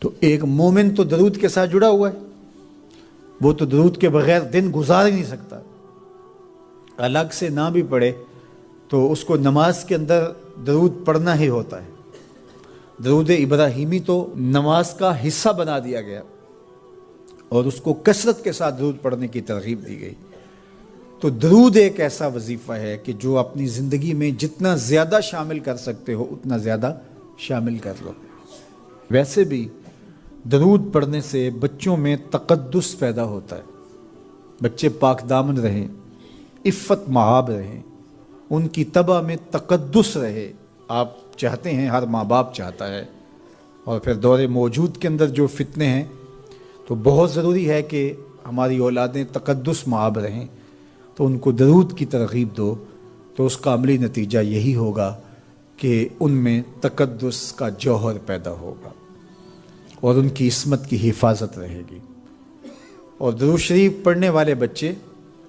تو ایک مومن تو درود کے ساتھ جڑا ہوا ہے، وہ تو درود کے بغیر دن گزار ہی نہیں سکتا، الگ سے نہ بھی پڑھے تو اس کو نماز کے اندر درود پڑھنا ہی ہوتا ہے۔ درود ابراہیمی تو نماز کا حصہ بنا دیا گیا اور اس کو کثرت کے ساتھ درود پڑھنے کی ترغیب دی گئی۔ تو درود ایک ایسا وظیفہ ہے کہ جو اپنی زندگی میں جتنا زیادہ شامل کر سکتے ہو اتنا زیادہ شامل کر لو۔ ویسے بھی درود پڑھنے سے بچوں میں تقدس پیدا ہوتا ہے، بچے پاک دامن رہیں، عفت مآب رہیں، ان کی طبع میں تقدس رہے۔ آپ چاہتے ہیں، ہر ماں باپ چاہتا ہے، اور پھر دور موجود کے اندر جو فتنے ہیں تو بہت ضروری ہے کہ ہماری اولادیں تقدس مآب رہیں، تو ان کو درود کی ترغیب دو، تو اس کا عملی نتیجہ یہی ہوگا کہ ان میں تقدس کا جوہر پیدا ہوگا اور ان کی عصمت کی حفاظت رہے گی۔ اور درود شریف پڑھنے والے بچے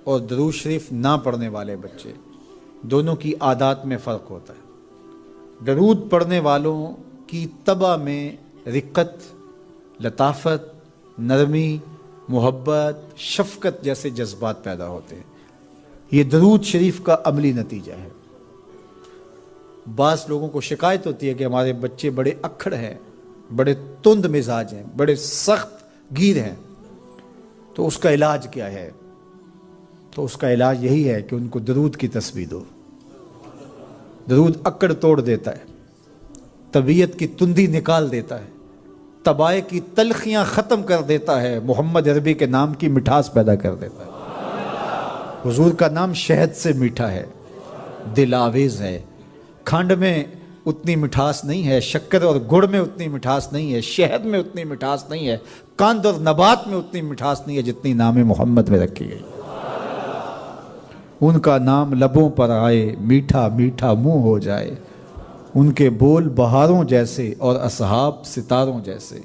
اور درود شریف نہ پڑھنے والے بچے دونوں کی عادات میں فرق ہوتا ہے۔ درود پڑھنے والوں کی طبع میں رقت، لطافت، نرمی، محبت، شفقت جیسے جذبات پیدا ہوتے ہیں۔ یہ درود شریف کا عملی نتیجہ ہے۔ بعض لوگوں کو شکایت ہوتی ہے کہ ہمارے بچے بڑے اکھڑ ہیں، بڑے تند مزاج ہیں، بڑے سخت گیر ہیں، تو اس کا علاج کیا ہے؟ تو اس کا علاج یہی ہے کہ ان کو درود کی تسبیح دو۔ درود اکڑ توڑ دیتا ہے، طبیعت کی تندی نکال دیتا ہے، طبائع کی تلخیاں ختم کر دیتا ہے، محمد عربی کے نام کی مٹھاس پیدا کر دیتا ہے۔ حضور کا نام شہد سے میٹھا ہے، دل آویز ہے، کھنڈ میں اتنی مٹھاس نہیں ہے، شکر اور گڑ میں اتنی مٹھاس نہیں ہے، شہد میں اتنی مٹھاس نہیں ہے، قند اور نبات میں اتنی مٹھاس نہیں ہے جتنی نام محمد میں رکھی گئی۔ ان کا نام لبوں پر آئے، میٹھا میٹھا منہ ہو جائے، ان کے بول بہاروں جیسے اور اصحاب ستاروں جیسے،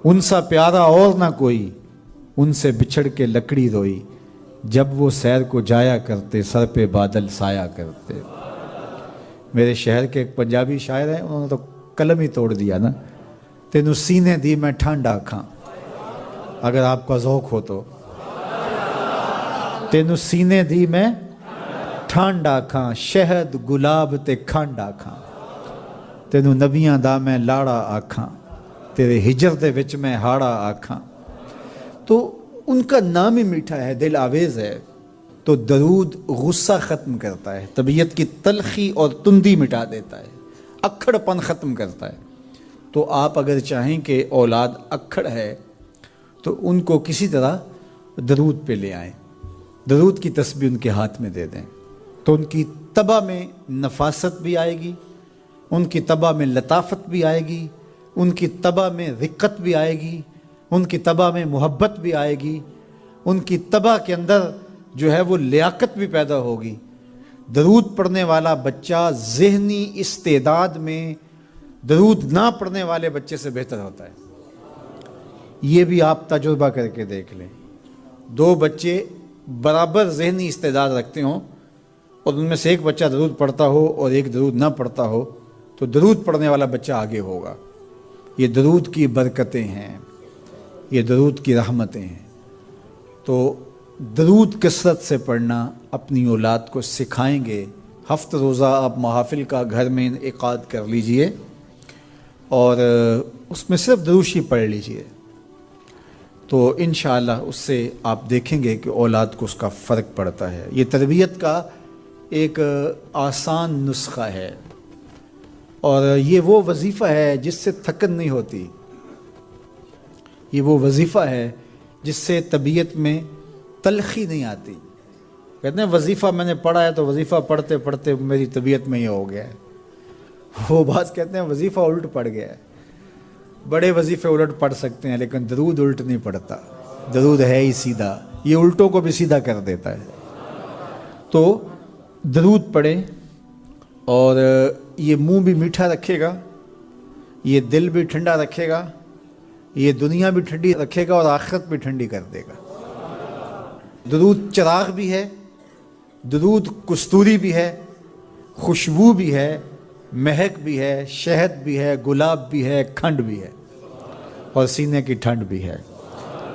ان سا پیارا اور نہ کوئی، ان سے بچھڑ کے لکڑی روئی، جب وہ سیر کو جایا کرتے سر پہ بادل سایا کرتے۔ میرے شہر کے ایک پنجابی شاعر ہیں، انہوں نے تو قلم ہی توڑ دیا نا، تینوں سینے دی میں ٹھنڈا کھاں، اگر آپ کا ذوق ہو تو، تینوں سینے دی میں ٹھنڈا کھاں، شہد گلاب تے کھانڈا کھاں، تینوں نبیاں دا میں لاڑا آکھاں، تیرے ہجر دے وچ میں ہاڑا آکھاں۔ تو ان کا نام ہی میٹھا ہے، دل آویز ہے۔ تو درود غصہ ختم کرتا ہے، طبیعت کی تلخی اور تندی مٹا دیتا ہے، اکھڑ پن ختم کرتا ہے۔ تو آپ اگر چاہیں کہ اولاد اکھڑ ہے تو ان کو کسی طرح درود پہ لے آئیں، درود کی تسبیح ان کے ہاتھ میں دے دیں، تو ان کی طبع میں نفاست بھی آئے گی، ان کی طبع میں لطافت بھی آئے گی، ان کی طبع میں رقت بھی آئے گی، ان کی طبع میں محبت بھی آئے گی، ان کی طبع کے اندر جو ہے وہ لیاقت بھی پیدا ہوگی۔ درود پڑھنے والا بچہ ذہنی استعداد میں درود نہ پڑھنے والے بچے سے بہتر ہوتا ہے۔ یہ بھی آپ تجربہ کر کے دیکھ لیں، دو بچے برابر ذہنی استعداد رکھتے ہوں اور ان میں سے ایک بچہ درود پڑھتا ہو اور ایک درود نہ پڑھتا ہو، تو درود پڑھنے والا بچہ آگے ہوگا۔ یہ درود کی برکتیں ہیں، یہ درود کی رحمتیں ہیں۔ تو درود کثرت سے پڑھنا اپنی اولاد کو سکھائیں گے۔ ہفتہ روزہ آپ محافل کا گھر میں انعقاد کر لیجئے اور اس میں صرف درود شریف پڑھ لیجئے، تو انشاءاللہ اس سے آپ دیکھیں گے کہ اولاد کو اس کا فرق پڑتا ہے۔ یہ تربیت کا ایک آسان نسخہ ہے اور یہ وہ وظیفہ ہے جس سے تھکن نہیں ہوتی، یہ وہ وظیفہ ہے جس سے طبیعت میں تلخی نہیں آتی۔ کہتے ہیں وظیفہ میں نے پڑھا ہے تو وظیفہ پڑھتے پڑھتے میری طبیعت میں یہ ہو گیا ہے، وہ بعض کہتے ہیں وظیفہ الٹ پڑ گیا ہے۔ بڑے وظیفے الٹ پڑھ سکتے ہیں لیکن درود الٹ نہیں پڑھتا، درود ہے ہی سیدھا، یہ الٹوں کو بھی سیدھا کر دیتا ہے۔ تو درود پڑھیں اور یہ منہ بھی میٹھا رکھے گا، یہ دل بھی ٹھنڈا رکھے گا، یہ دنیا بھی ٹھنڈی رکھے گا اور آخرت بھی ٹھنڈی کر دے گا۔ درود چراغ بھی ہے، درود کستوری بھی ہے، خوشبو بھی ہے، مہک بھی ہے، شہد بھی ہے، گلاب بھی ہے، کھنڈ بھی ہے۔ اور سینے کی ٹھنڈ بھی ہے۔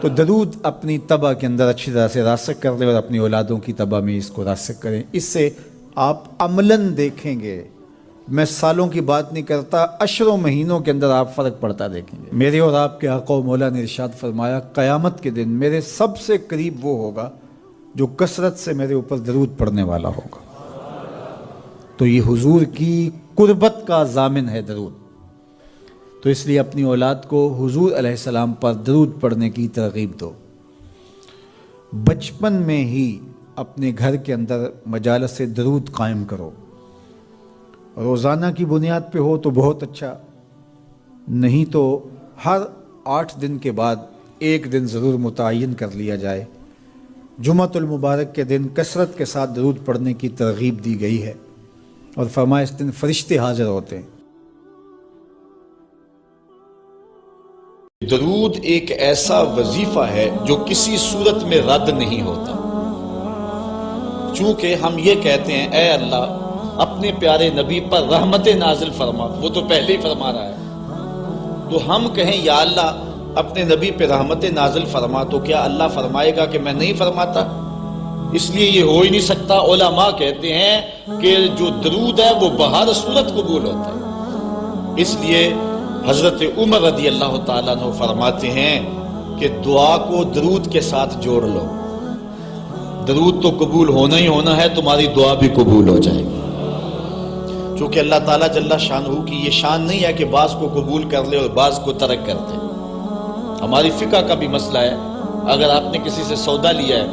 تو درود اپنی طبع کے اندر اچھی طرح سے راسخ کر لیں اور اپنی اولادوں کی طبع میں اس کو راسخ کریں۔ اس سے آپ عملاً دیکھیں گے، میں سالوں کی بات نہیں کرتا، اشروں مہینوں کے اندر آپ فرق پڑتا دیکھیں گے۔ میرے اور آپ کے آقا و مولا نے ارشاد فرمایا قیامت کے دن میرے سب سے قریب وہ ہوگا جو کثرت سے میرے اوپر درود پڑھنے والا ہوگا۔ تو یہ حضور کی قربت کا ضامن ہے درود۔ تو اس لیے اپنی اولاد کو حضور علیہ السلام پر درود پڑھنے کی ترغیب دو۔ بچپن میں ہی اپنے گھر کے اندر مجالس درود قائم کرو، روزانہ کی بنیاد پہ ہو تو بہت اچھا، نہیں تو ہر 8 دن کے بعد ایک دن ضرور متعین کر لیا جائے۔ جمعۃ المبارک کے دن کثرت کے ساتھ درود پڑھنے کی ترغیب دی گئی ہے، اور فرمایا اس دن فرشتے حاضر ہوتے ہیں۔ درود ایک ایسا وظیفہ ہے جو کسی صورت میں رد نہیں ہوتا، چونکہ ہم یہ کہتے ہیں اے اللہ اپنے پیارے نبی پر رحمت نازل فرما، وہ تو پہلے ہی فرما رہا ہے، تو ہم کہیں یا اللہ اپنے نبی پہ رحمت نازل فرما، تو کیا اللہ فرمائے گا کہ میں نہیں فرماتا؟ اس لیے یہ ہو ہی نہیں سکتا۔ علماء کہتے ہیں کہ جو درود ہے وہ بہر صورت قبول ہوتا ہے۔ اس لیے حضرت عمر رضی اللہ تعالیٰ عنہ فرماتے ہیں کہ دعا کو درود کے ساتھ جوڑ لو، درود تو قبول ہونا ہی ہونا ہے، تمہاری دعا بھی قبول ہو جائے گی۔ چونکہ اللہ تعالیٰ جل شانہ کی یہ شان نہیں ہے کہ بعض کو قبول کر لے اور بعض کو ترک کر دے۔ ہماری فقہ کا بھی مسئلہ ہے، اگر آپ نے کسی سے سودا لیا ہے،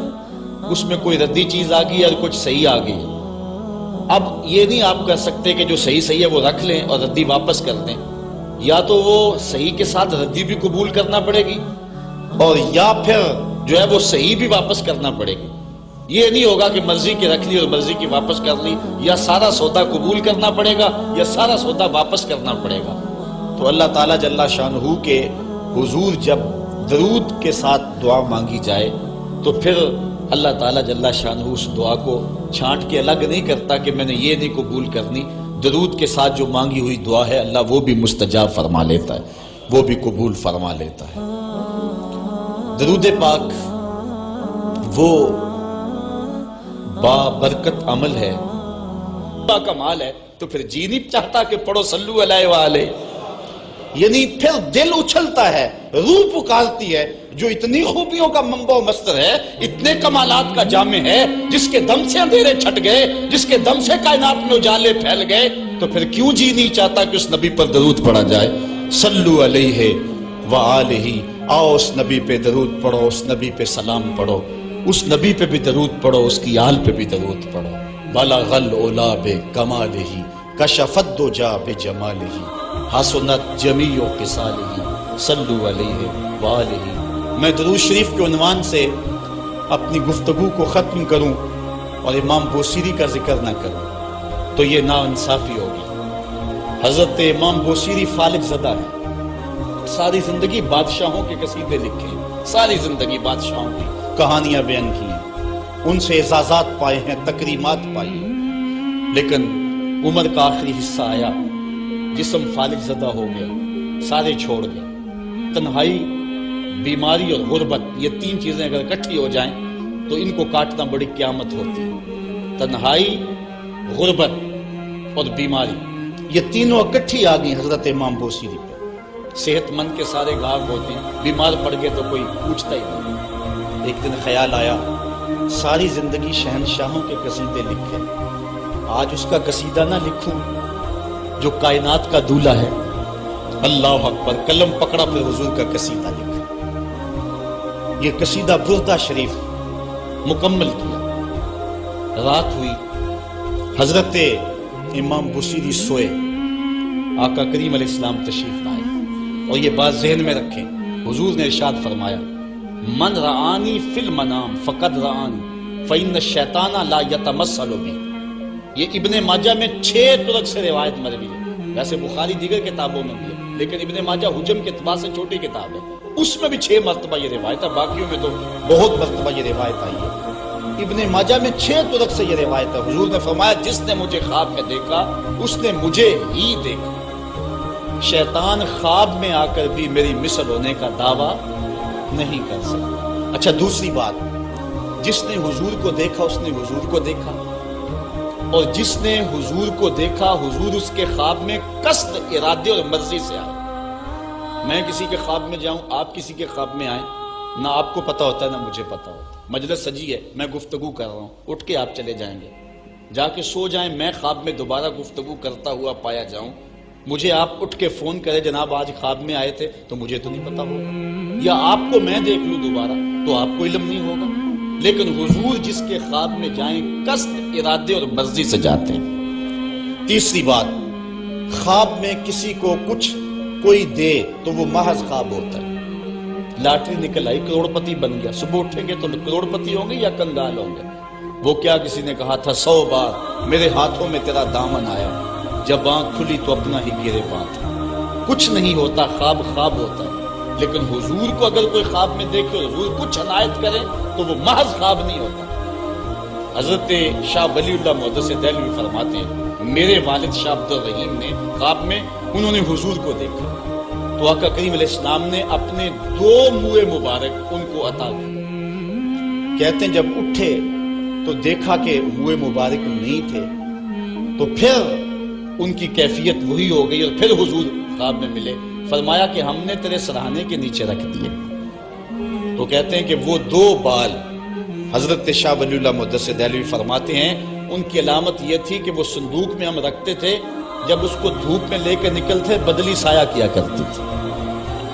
اس میں کوئی ردی چیز آ گئی اور کچھ صحیح آ گئی، اب یہ نہیں آپ کر سکتے کہ جو صحیح ہے وہ رکھ لیں اور ردی واپس کر دیں، یا تو وہ صحیح کے ساتھ ردی بھی قبول کرنا پڑے گی، اور یا پھر جو ہے وہ صحیح بھی واپس کرنا پڑے گی۔ یہ نہیں ہوگا کہ مرضی کی رکھ لی اور مرضی کی واپس کر لی، یا سارا سودا قبول کرنا پڑے گا یا سارا سودا واپس کرنا پڑے گا۔ تو اللہ تعالیٰ جل شانہ کے حضور جب درود کے ساتھ دعا مانگی جائے تو پھر اللہ تعالیٰ جل شانہ اس دعا کو چھانٹ کے الگ نہیں کرتا کہ میں نے یہ نہیں قبول کرنی، درود کے ساتھ جو مانگی ہوئی دعا ہے اللہ وہ بھی مستجاب فرما لیتا ہے، وہ بھی قبول فرما لیتا ہے۔ درود پاک وہ بابرکت عمل ہے، با کمال ہے، تو پھر جی نہیں چاہتا کہ پڑھو صلو علیہ وآلہ، یعنی پھر دل اچھلتا ہے، روح پکارتی ہے، جو اتنی خوبیوں کا منبع و مصدر ہے، اتنے کمالات کا جامع ہے، جس کے دم سے اندھیرے چھٹ گئے، جس کے دم سے کائنات میں اجالے پھیل گئے، تو پھر کیوں جی نہیں چاہتا کہ اس نبی پر درود پڑھا جائے؟ صلو علیہ وآلہ، آؤ اس نبی پہ درود پڑھو، اس نبی پہ سلام پڑھو، اس نبی پہ بھی درود پڑھو، اس کی آل پہ بھی درود پڑھو۔ بلغ العلا بکمالہ کشف الدجی بجمالہ حسنت جمیع خصالہ صلو علیہ وآلہ۔ میں درود شریف کے عنوان سے اپنی گفتگو کو ختم کروں اور امام بوصیری کا ذکر نہ کروں تو یہ ناانصافی ہوگی۔ حضرت امام بوصیری فالق زدہ ہے، ساری زندگی بادشاہوں کے قصیدے لکھے، ساری زندگی بادشاہوں کی کہانیاں بیان کی ہیں، ان سے اعزازات پائے ہیں، تکریمات پائی ہیں، لیکن عمر کا آخری حصہ آیا، جسم فالق زدہ ہو گیا، سارے چھوڑ گئے۔ تنہائی، بیماری اور غربت، یہ تین چیزیں اگر اکٹھی ہو جائیں تو ان کو کاٹنا بڑی قیامت ہوتی ہے۔ تنہائی، غربت اور بیماری، یہ تینوں اکٹھی آ گئی حضرت امام بوصیری پہ۔ صحت مند کے سارے گھاگ ہوتے ہیں، بیمار پڑ گئے تو کوئی پوچھتا ہی نہیں۔ ایک دن خیال آیا ساری زندگی شہنشاہوں کے قصیدے لکھے، آج اس کا قصیدہ نہ لکھوں جو کائنات کا دولہ ہے۔ اللہ اکبر، قلم پکڑا، پھر حضور کا قصیدہ لکھا۔ یہ قصیدہ بردہ شریف مکمل کیا۔ رات ہوئی، حضرت امام بوصیری سوئے، آقا کریم علیہ السلام تشریف لائے، اور یہ بات ذہن میں رکھیں، حضور نے ارشاد فرمایا من رآنی فی المنام فقد رآنی فإن الشیطان لا یتمثل بی۔ یہ ابن ماجہ میں 6 طرق سے روایت مروی ہے، ویسے بخاری دیگر کتابوں میں بھی ہے، لیکن ابن ماجہ حجم کے اعتبار سے چھوٹی کتاب ہے، اس میں بھی 6 مرتبہ یہ روایت ہے، باقیوں میں تو بہت مرتبہ یہ روایت آئی ہے۔ ابن ماجہ میں 6 طرق سے یہ روایت ہے۔ حضور نے فرمایا جس نے مجھے خواب میں دیکھا اس نے مجھے ہی دیکھا۔ شیطان خواب میں آ کر بھی میری مثل ہونے کا دعویٰ نہیں کر سکتا۔ اچھا دوسری بات، جس نے حضور کو دیکھا اس نے حضور کو دیکھا، اور جس نے حضور کو دیکھا حضور اس کے خواب میں قصد، ارادے اور مرضی سے آئے۔ میں کسی کے خواب میں جاؤں، آپ کسی کے خواب میں آئیں، نہ آپ کو پتا ہوتا ہے نہ مجھے پتا ہوتا ہے۔ مجلس سجی ہے، میں گفتگو کر رہا ہوں، اٹھ کے آپ چلے جائیں گے، جا کے سو جائیں، میں خواب میں دوبارہ گفتگو کرتا ہوا پایا جاؤں، مجھے آپ اٹھ کے فون کرے جناب آج خواب میں آئے تھے، تو مجھے تو نہیں پتا ہوگا، یا آپ کو میں دیکھ لوں دوبارہ تو آپ کو علم نہیں ہوگا۔ لیکن حضور جس کے خواب میں جائیں قصد، ارادے اور مرضی سے جاتے ہیں۔ تیسری بات، خواب میں کسی کو کچھ کوئی دے تو وہ محض خواب ہوتا ہے۔ لاٹری نکل آئی، کروڑ پتی بن گیا، صبح اٹھیں گے تو کروڑ پتی ہوں گے یا کنگال ہوں گے؟ وہ کیا کسی نے کہا تھا 100 بار میرے ہاتھوں میں تیرا دامن آیا، جب آنکھ کھلی تو اپنا ہی گرے بات۔ کچھ نہیں ہوتا، خواب خواب ہوتا ہے۔ لیکن حضور کو اگر کوئی خواب میں دیکھے اور حضور کچھ عنایت کرے تو وہ محض خواب نہیں ہوتا۔ حضرت شاہ ولی اللہ محدث دہلوی فرماتے ہیں میرے والد شاہ عبد الرحیم نے خواب میں انہوں نے حضور کو دیکھا تو آقا کریم علیہ السلام نے اپنے 2 منہ مبارک ان کو عطا کیے۔ کہتے ہیں جب اٹھے تو دیکھا کہ منہ مبارک نہیں تھے، تو پھر ان کی کیفیت وہی ہو گئی، اور پھر حضور خواب میں ملے، فرمایا کہ ہم نے تیرے سرہانے کے نیچے رکھ دیے۔ تو کہتے ہیں کہ وہ 2 بال حضرت شاہ ولی اللہ محدث دہلوی فرماتے ہیں ان کی علامت یہ تھی کہ وہ صندوق میں ہم رکھتے تھے، جب اس کو دھوپ میں لے کے نکلتے بدلی سایہ کیا کرتی تھی،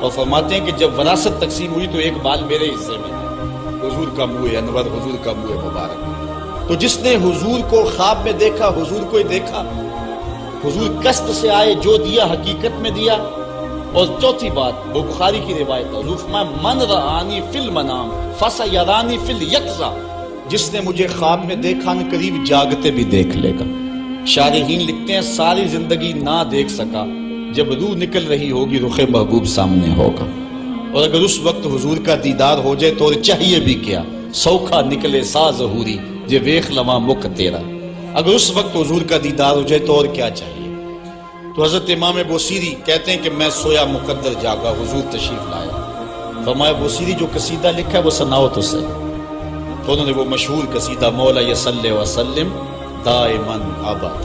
اور فرماتے ہیں کہ جب وراثت تقسیم ہوئی تو 1 بال میرے حصے میں تھا، حضور کا منہ انور، حضور کا منہ مبارک۔ تو جس نے حضور کو خواب میں دیکھا حضور کو ہی دیکھا، حضور قصد سے آئے، جو دیا حقیقت میں دیا۔ اور چوتھی بات، وہ بخاری کی روایت ہے، حضور فرمایا من رآنی فی المنام فسیرانی فی الیقظہ، جس نے مجھے خواب میں دیکھا نہ قریب جاگتے بھی دیکھ لے گا۔ شارحین لکھتے ہیں ساری زندگی نہ دیکھ سکا، جب روح نکل رہی ہوگی رخ محبوب سامنے ہوگا، اور اگر اس وقت حضور کا دیدار ہو جائے تو چاہیے بھی کیا، سوکھا نکلے سا ظہوری جے ویخ لواں مکھ تیرا۔ اگر اس وقت حضور کا دیدار ہو جائے تو اور کیا چاہیے۔ تو حضرت امام بوصیری کہتے ہیں کہ میں سویا مقدر جاگا، حضور تشریف لایا۔ فرمایا بوصیری جو قصیدہ لکھا ہے وہ سناؤ تو صحیح۔ تو انہوں نے وہ مشہور قصیدہ مولا یصلی وسلم دائما ابد،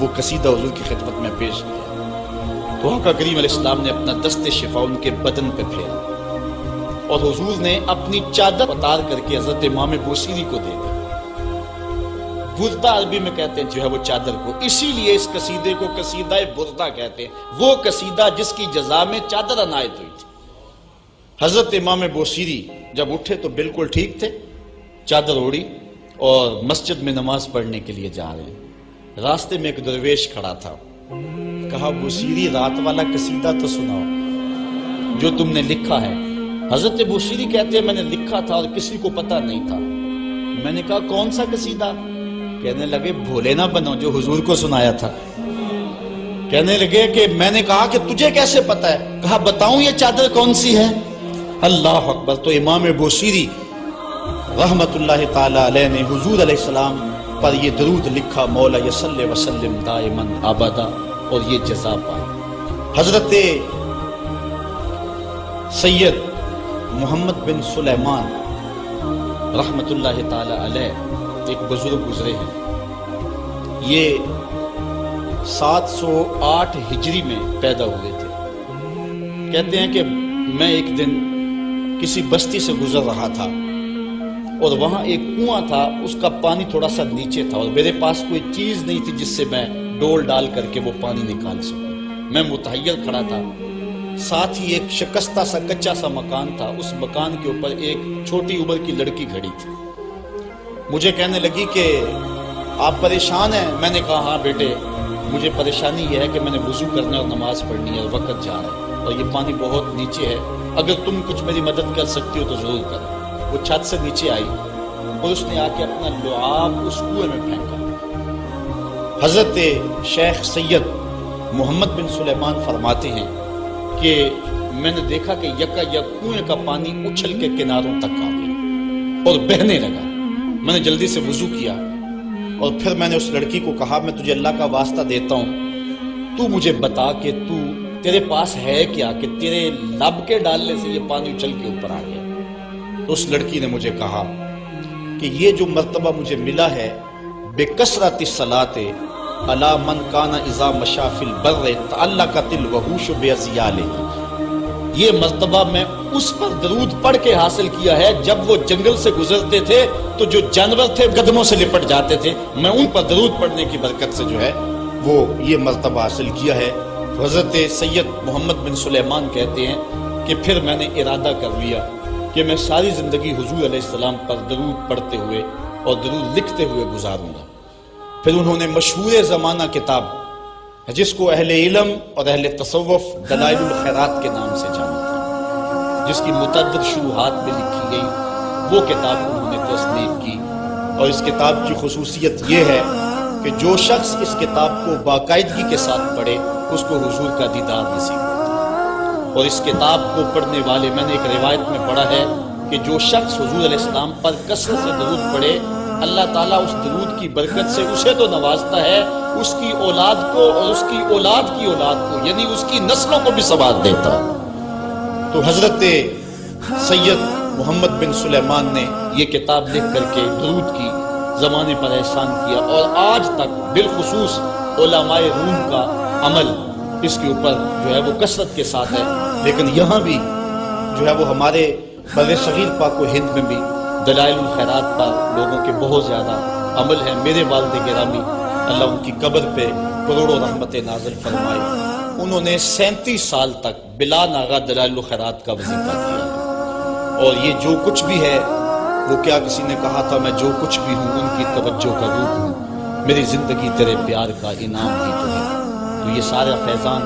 وہ قصیدہ حضور کی خدمت میں پیش کیا۔ تو آقا کریم علیہ السلام نے اپنا دست شفا ان کے بدن پہ پھیرا، اور حضور نے اپنی چادر اتار کر کے حضرت امام بوصیری کو دے دی۔ بردہ عربی میں کہتے ہیں جو ہے وہ چادر کو، اسی لیے اس قصیدے کو قصیدہ بردہ کہتے ہیں، وہ قصیدہ جس کی جزا میں چادر عنایت ہوئی تھی۔ حضرت امام بوصیری جب اٹھے تو بالکل ٹھیک تھے، چادر اوڑی اور مسجد میں نماز پڑھنے کے لیے جا رہے ہیں۔ راستے میں ایک درویش کھڑا تھا، کہا بوصیری رات والا قصیدہ تو سناؤ جو تم نے لکھا ہے۔ حضرت بوصیری کہتے ہیں میں نے لکھا تھا اور کسی کو پتہ نہیں تھا۔ میں نے کہا کون سا قصیدہ؟ کہنے لگے بھولے نہ بنو، جو حضور کو سنایا تھا۔ کہنے لگے کہ میں نے کہا کہ تجھے کیسے پتا ہے؟ کہا بتاؤں یہ چادر کون سی ہے؟ اللہ اکبر! تو امام بوصیری رحمت اللہ تعالی علیہ نے حضور علیہ السلام پر یہ درود لکھا مولا یصلی وسلم دائما ابدا، اور یہ جزا پائی۔ حضرت سید محمد بن سلیمان رحمت اللہ تعالی علیہ ایک بزرگ گزرے ہیں، یہ 708 ہجری میں پیدا ہوئے تھے۔ کہتے ہیں کہ میں ایک دن کسی بستی سے گزر رہا تھا اور وہاں ایک کنواں تھا، اس کا پانی تھوڑا سا نیچے تھا، اور میرے پاس کوئی چیز نہیں تھی جس سے میں ڈول ڈال کر کے وہ پانی نکال سکوں۔ میں متحیر کھڑا تھا، ساتھ ہی ایک شکستہ سا کچا سا مکان تھا، اس مکان کے اوپر ایک چھوٹی عمر کی لڑکی کھڑی تھی۔ مجھے کہنے لگی کہ آپ پریشان ہیں؟ میں نے کہا ہاں بیٹے، مجھے پریشانی یہ ہے کہ میں نے وضو کرنا اور نماز پڑھنی ہے اور وقت جا رہا ہے اور یہ پانی بہت نیچے ہے، اگر تم کچھ میری مدد کر سکتی ہو تو ضرور کرو۔ وہ چھت سے نیچے آئی اور اس نے آ کے اپنا لعاب اس کنویں میں پھینکا۔ حضرت شیخ سید محمد بن سلیمان فرماتے ہیں کہ میں نے دیکھا کہ یکا یک کنویں کا پانی اچھل کے کناروں تک آ گیا اور بہنے لگا۔ میں نے جلدی سے وضو کیا اور پھر میں نے اس لڑکی کو کہا میں تجھے اللہ کا واسطہ دیتا ہوں، تو مجھے بتا کہ تو تیرے پاس ہے کیا کہ تیرے لب کے ڈالنے سے یہ پانی اچھل کے اوپر آ گیا؟ تو اس لڑکی نے مجھے کہا کہ یہ جو مرتبہ مجھے ملا ہے بکثرت الصلاۃ علی من کان اذا مشى فی البر تعلقت الوحوش باذیالہ، یہ مرتبہ میں اس پر درود پڑھ کے حاصل کیا ہے جب وہ جنگل سے گزرتے تھے تو جو جانور تھے قدموں سے لپٹ جاتے تھے، میں ان پر درود پڑھنے کی برکت سے جو ہے وہ یہ مرتبہ حاصل کیا ہے۔ حضرت سید محمد بن سلیمان کہتے ہیں کہ پھر میں نے ارادہ کر لیا کہ میں ساری زندگی حضور علیہ السلام پر درود پڑھتے ہوئے اور درود لکھتے ہوئے گزاروں گا۔ پھر انہوں نے مشہور زمانہ کتاب جس کو اہل علم اور اہل تصوف دلائل الخیرات کے نام سے جانتے ہیں، جس کی متعدد شروحات میں لکھی گئی، وہ کتاب انہوں نے تصنیف کی۔ اور اس کتاب کی خصوصیت یہ ہے کہ جو شخص اس کتاب کو باقاعدگی کے ساتھ پڑھے اس کو حضور کا دیدار نصیب ہوتا ہے۔ اور اس کتاب کو پڑھنے والے، میں نے ایک روایت میں پڑھا ہے کہ جو شخص حضور علیہ السلام پر کثرت سے درود پڑھے، اللہ تعالیٰ اس درود کی برکت سے اسے تو نوازتا ہے، اس کی اولاد کو اور اس کی اولاد کی اولاد کو، یعنی اس کی نسلوں کو بھی ثواب دیتا ہے۔ تو حضرت سید محمد بن سلیمان نے یہ کتاب لکھ کر کے درود کی زمانے پر احسان کیا، اور آج تک بالخصوص علماء روم کا عمل اس کے اوپر جو ہے وہ کثرت کے ساتھ ہے۔ لیکن یہاں بھی جو ہے وہ ہمارے بر صغیر پاک و ہند میں بھی دلائل الخیرات پر لوگوں کے بہت زیادہ عمل ہے۔ میرے والد گرامی اللہ ان کی قبر پہ کروڑوں رحمت نازل فرمائے، انہوں نے 37 سال تک بلا ناغہ دلائل الخیرات کا وظیفہ کیا، اور یہ جو کچھ بھی ہے وہ کیا کسی نے کہا تھا میں جو کچھ بھی ہوں ان کی توجہ کا روپ ہوں، میری زندگی تیرے پیار کا انعام ہی تو ہے۔ تو یہ سارا فیضان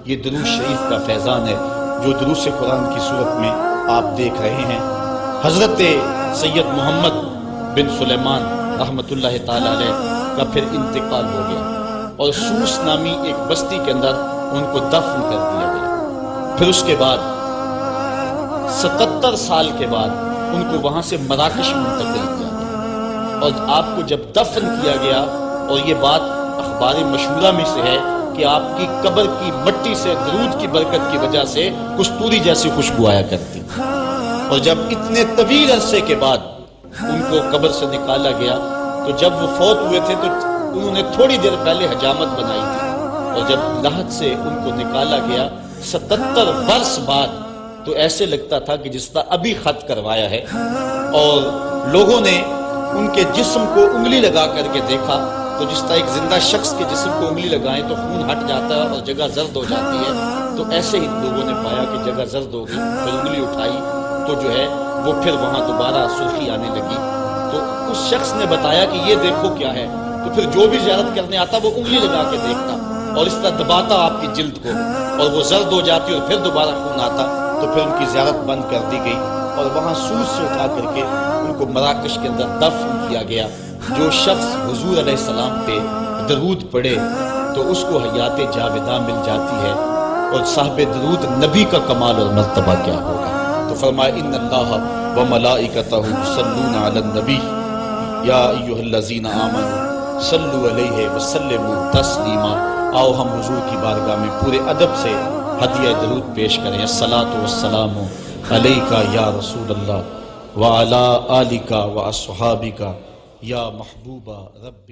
یہ درود شریف کا فیضان ہے جو دروس قرآن کی صورت میں آپ دیکھ رہے ہیں۔ حضرت سید محمد بن سلیمان رحمۃ اللہ تعالی علیہ کا پھر انتقال ہو گیا، اور سوس نامی ایک بستی کے اندر ان کو دفن کر دیا گیا۔ پھر اس کے بعد 77 سال کے بعد ان کو وہاں سے مراکش منتقل کیا گیا، اور آپ کو جب دفن کیا گیا، اور یہ بات اخبار مشہورہ میں سے ہے کہ آپ کی قبر کی مٹی سے درود کی برکت کی وجہ سے کستوری جیسی خوشبو آیا کرتی، اور جب اتنے طویل عرصے کے بعد ان کو قبر سے نکالا گیا تو جب وہ فوت ہوئے تھے تو انہوں نے تھوڑی دیر پہلے حجامت بنائی تھی، اور جب لحد سے ان کو نکالا گیا 77 برس بعد تو ایسے لگتا تھا کہ جس طرح ابھی خط کروایا ہے، اور لوگوں نے ان کے جسم کو انگلی لگا کر کے دیکھا تو جس طرح ایک زندہ شخص کے جسم کو انگلی لگائیں تو خون ہٹ جاتا ہے اور جگہ زرد ہو جاتی ہے، تو ایسے ہی لوگوں نے پایا کہ جگہ زرد ہو گئی، پھر انگلی اٹھائی تو جو ہے وہ پھر وہاں دوبارہ سرخی آنے لگی، تو اس شخص نے بتایا کہ یہ دیکھو کیا ہے، تو پھر جو بھی زیارت کرنے آتا وہ انگلی لگا کے دیکھتا اور اس طرح دباتا آپ کی جلد کو، اور وہ زرد ہو جاتی اور پھر دوبارہ خون آتا، تو پھر ان کی زیارت بند کر دی گئی، اور وہاں سوس سے اٹھا کر کے ان کو مراکش کے اندر دفن کیا گیا۔ جو شخص حضور علیہ السلام پہ درود پڑھے تو اس کو حیات جاوداں مل جاتی ہے، اور صاحب درود نبی کا کمال اور مرتبہ کیا ہوگا۔ تو فرمایا ان اللہ وملائکتہ یصلون علی النبی یا ایھا الذین آمنوا صلوا علیہ وسلموا تسلیما۔ آؤ ہم حضور کی بارگاہ میں پورے ادب سے ہدیہ درود پیش کریں۔ الصلاۃ والسلام علیک یا رسول اللہ وعلی آلک واصحابک یا محبوب رب